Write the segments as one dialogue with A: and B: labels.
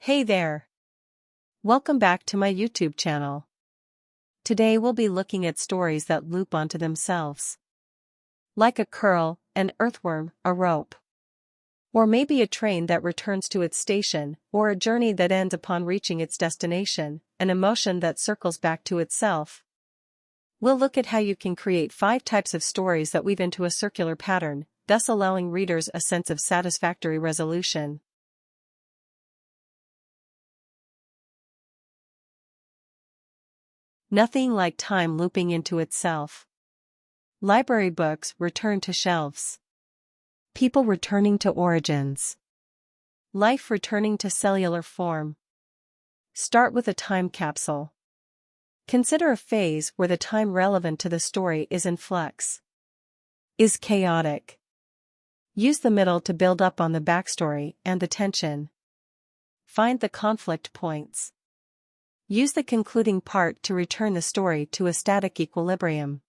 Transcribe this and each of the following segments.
A: Hey there! Welcome back to my YouTube channel. Today we'll be looking at stories that loop onto themselves. Like a curl, an earthworm, a rope. Or maybe a train that returns to its station, or a journey that ends upon reaching its destination, an emotion that circles back to itself. We'll look at how you can create 5 types of stories that weave into a circular pattern, thus allowing readers a sense of satisfactory resolution. Nothing like time looping into itself. Library books return to shelves. People returning to origins. Life returning to cellular form. Start with a time capsule. Consider a phase where the time relevant to the story is in flux. Is chaotic. Use the middle to build up on the backstory and the tension. Find the conflict points. Use the concluding part to return the story to a static equilibrium.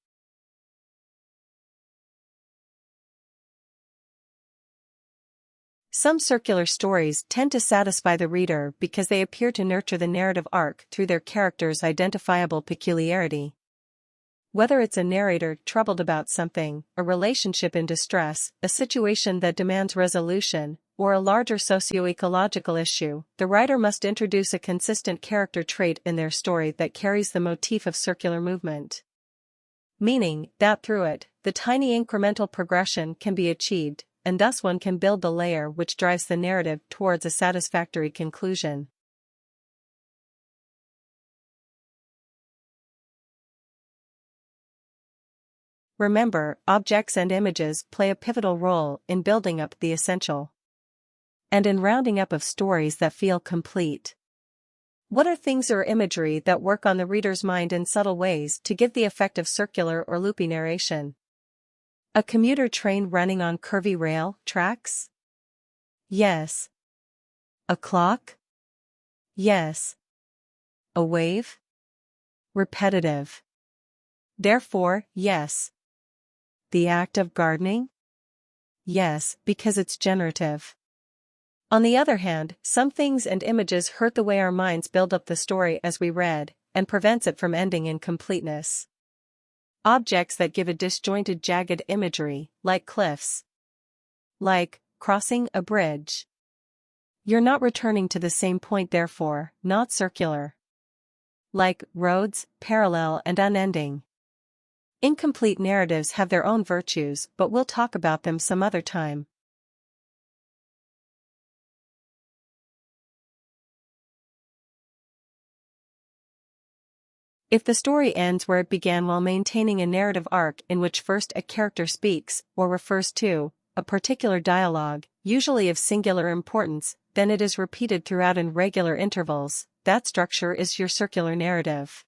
A: Some circular stories tend to satisfy the reader because they appear to nurture the narrative arc through their characters' identifiable peculiarity. Whether it's a narrator troubled about something, a relationship in distress, a situation that demands resolution, or a larger socio-ecological issue, the writer must introduce a consistent character trait in their story that carries the motif of circular movement. Meaning that through it, the tiny incremental progression can be achieved, and thus one can build the layer which drives the narrative towards a satisfactory conclusion. Remember, objects and images play a pivotal role in building up the essential. And in rounding up of stories that feel complete. What are things or imagery that work on the reader's mind in subtle ways to give the effect of circular or loopy narration? A commuter train running on curvy rail tracks? Yes. A clock? Yes. A wave? Repetitive. Therefore, yes. The act of gardening? Yes, because it's generative. On the other hand, some things and images hurt the way our minds build up the story as we read, and prevents it from ending in completeness. Objects that give a disjointed jagged imagery, like cliffs. Like, crossing a bridge. You're not returning to the same point, therefore, not circular. Like, roads, parallel and unending. Incomplete narratives have their own virtues, but we'll talk about them some other time. If the story ends where it began while maintaining a narrative arc in which first a character speaks, or refers to, a particular dialogue, usually of singular importance, then it is repeated throughout in regular intervals, that structure is your circular narrative.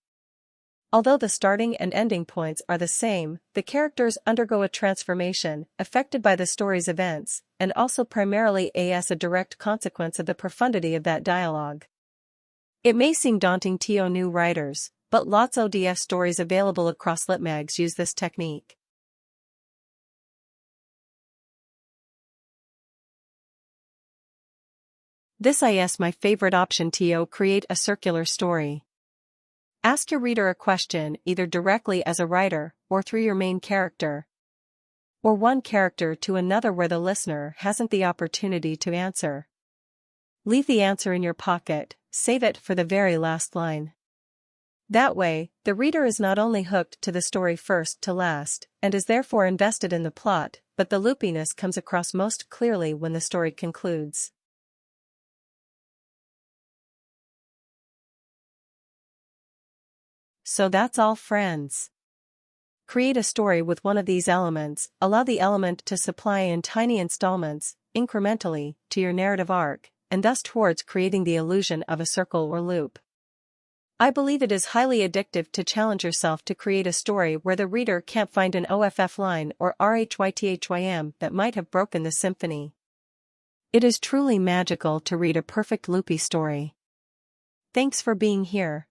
A: Although the starting and ending points are the same, the characters undergo a transformation, affected by the story's events, and also primarily as a direct consequence of the profundity of that dialogue. It may seem daunting to new writers, but lots of ODF stories available across litmags use this technique. This is my favorite option to create a circular story. Ask your reader a question either directly as a writer, or through your main character. Or one character to another where the listener hasn't the opportunity to answer. Leave the answer in your pocket, save it for the very last line. That way, the reader is not only hooked to the story first to last, and is therefore invested in the plot, but the loopiness comes across most clearly when the story concludes. So that's all, friends. Create a story with one of these elements, allow the element to supply in tiny installments, incrementally, to your narrative arc, and thus towards creating the illusion of a circle or loop. I believe it is highly addictive to challenge yourself to create a story where the reader can't find an OFF line or RHYTHYM that might have broken the symphony. It is truly magical to read a perfect loopy story. Thanks for being here.